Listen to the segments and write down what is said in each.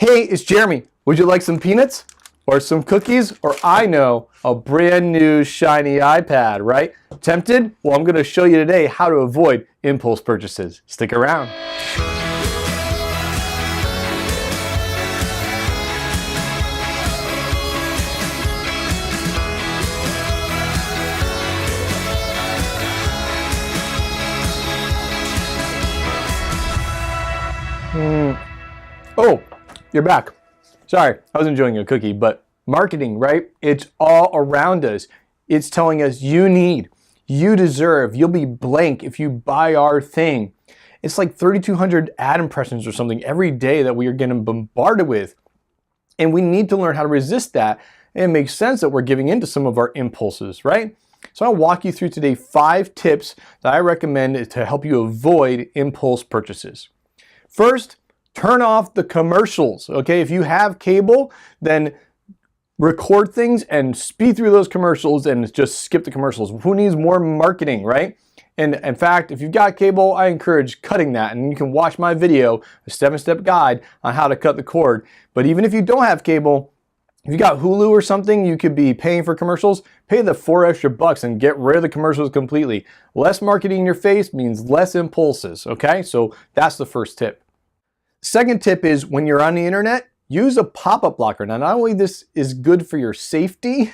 Hey, it's Jeremy. Would you like some peanuts or some cookies? Or I know, a brand new shiny iPad, right? Tempted? Well, I'm going to show you today how to avoid impulse purchases. Stick around. Oh, you're back. Sorry, I was enjoying a cookie, but marketing, right? It's all around us. It's telling us you need, you deserve, you'll be blank if you buy our thing. It's like 3,200 ad impressions or something every day that we are getting bombarded with. And we need to learn how to resist that. And it makes sense that we're giving into some of our impulses, right? So I'll walk you through today 5 tips that I recommend to help you avoid impulse purchases. First, turn off the commercials, okay? If you have cable, then record things and speed through those commercials and just skip the commercials. Who needs more marketing, right? And in fact, if you've got cable, I encourage cutting that, and you can watch my video, a 7-step guide on how to cut the cord. But even if you don't have cable, if you got Hulu or something, you could be paying for commercials, pay the $4 extra and get rid of the commercials completely. Less marketing in your face means less impulses, okay? So that's the first tip. Second tip is when you're on the internet, use a pop-up blocker. Now, not only this is good for your safety,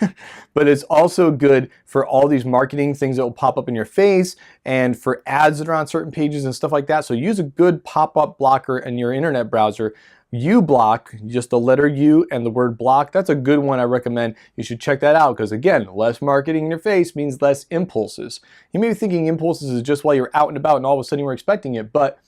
but it's also good for all these marketing things that will pop up in your face and for ads that are on certain pages and stuff like that. So use a good pop-up blocker in your internet browser. uBlock, just the letter U and the word block, that's a good one I recommend. You should check that out because, again, less marketing in your face means less impulses. You may be thinking impulses is just while you're out and about and all of a sudden you're expecting it, but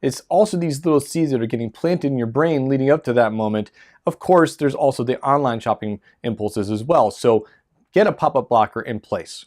it's also these little seeds that are getting planted in your brain leading up to that moment. Of course, there's also the online shopping impulses as well. So get a pop-up blocker in place.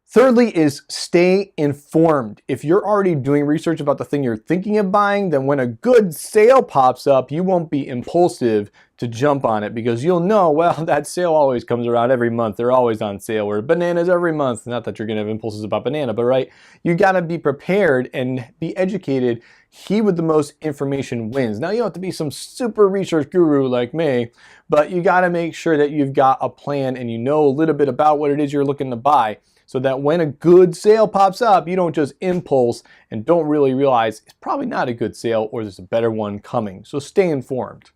Thirdly is stay informed. If you're already doing research about the thing you're thinking of buying, then when a good sale pops up, you won't be impulsive to jump on it because you'll know, well, that sale always comes around every month. They're always on sale, or bananas every month. Not that you're gonna have impulses about banana, but right, you gotta be prepared and be educated. He with the most information wins. Now, you don't have to be some super research guru like me, but you gotta make sure that you've got a plan and you know a little bit about what it is you're looking to buy, so that when a good sale pops up, you don't just impulse and don't really realize it's probably not a good sale or there's a better one coming. So stay informed.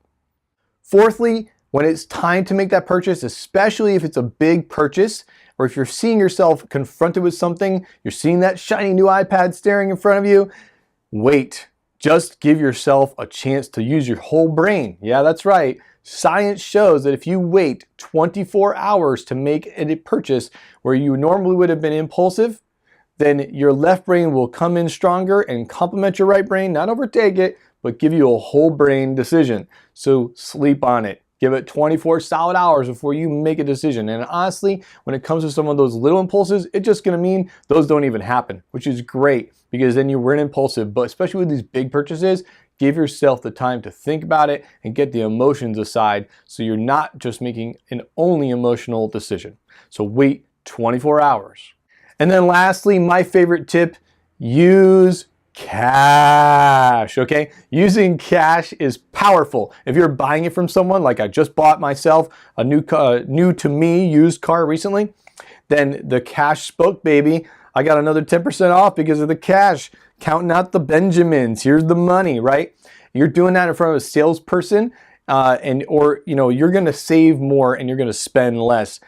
Fourthly, when it's time to make that purchase, especially if it's a big purchase, or if you're seeing yourself confronted with something, you're seeing that shiny new iPad staring in front of you, wait. Just give yourself a chance to use your whole brain. Yeah, that's right. Science shows that if you wait 24 hours to make a purchase where you normally would have been impulsive, then your left brain will come in stronger and complement your right brain, not overtake it, but give you a whole brain decision. So sleep on it. Give it 24 solid hours before you make a decision. And honestly, when it comes to some of those little impulses, it's just gonna mean those don't even happen, which is great because then you weren't impulsive. But especially with these big purchases, give yourself the time to think about it and get the emotions aside so you're not just making an only emotional decision. So wait 24 hours. And then lastly, my favorite tip, use cash, okay? Using cash is powerful. If you're buying it from someone, like I just bought myself a new to me used car recently, then the cash spoke, baby. I got another 10% off because of the cash. Counting out the Benjamins. Here's the money, right? You're doing that in front of a salesperson, or you're going to save more and you're going to spend less.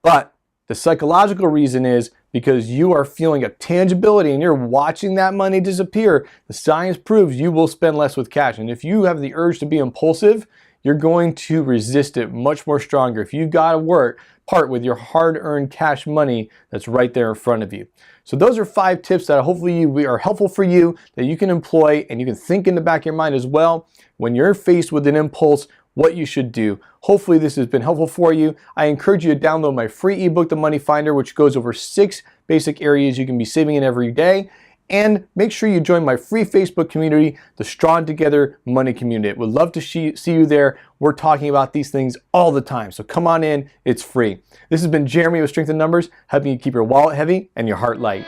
But the psychological reason is because you are feeling a tangibility and you're watching that money disappear. The science proves you will spend less with cash. And if you have the urge to be impulsive, you're going to resist it much more stronger if you've got to part with your hard-earned cash money that's right there in front of you. So those are 5 tips that hopefully are helpful for you, that you can employ and you can think in the back of your mind as well when you're faced with an impulse, what you should do. Hopefully this has been helpful for you. I encourage you to download my free ebook, The Money Finder, which goes over 6 basic areas you can be saving in every day. And make sure you join my free Facebook community, the Strong Together Money Community. Would love to see you there. We're talking about these things all the time. So come on in, it's free. This has been Jeremy with Strength in Numbers, helping you keep your wallet heavy and your heart light.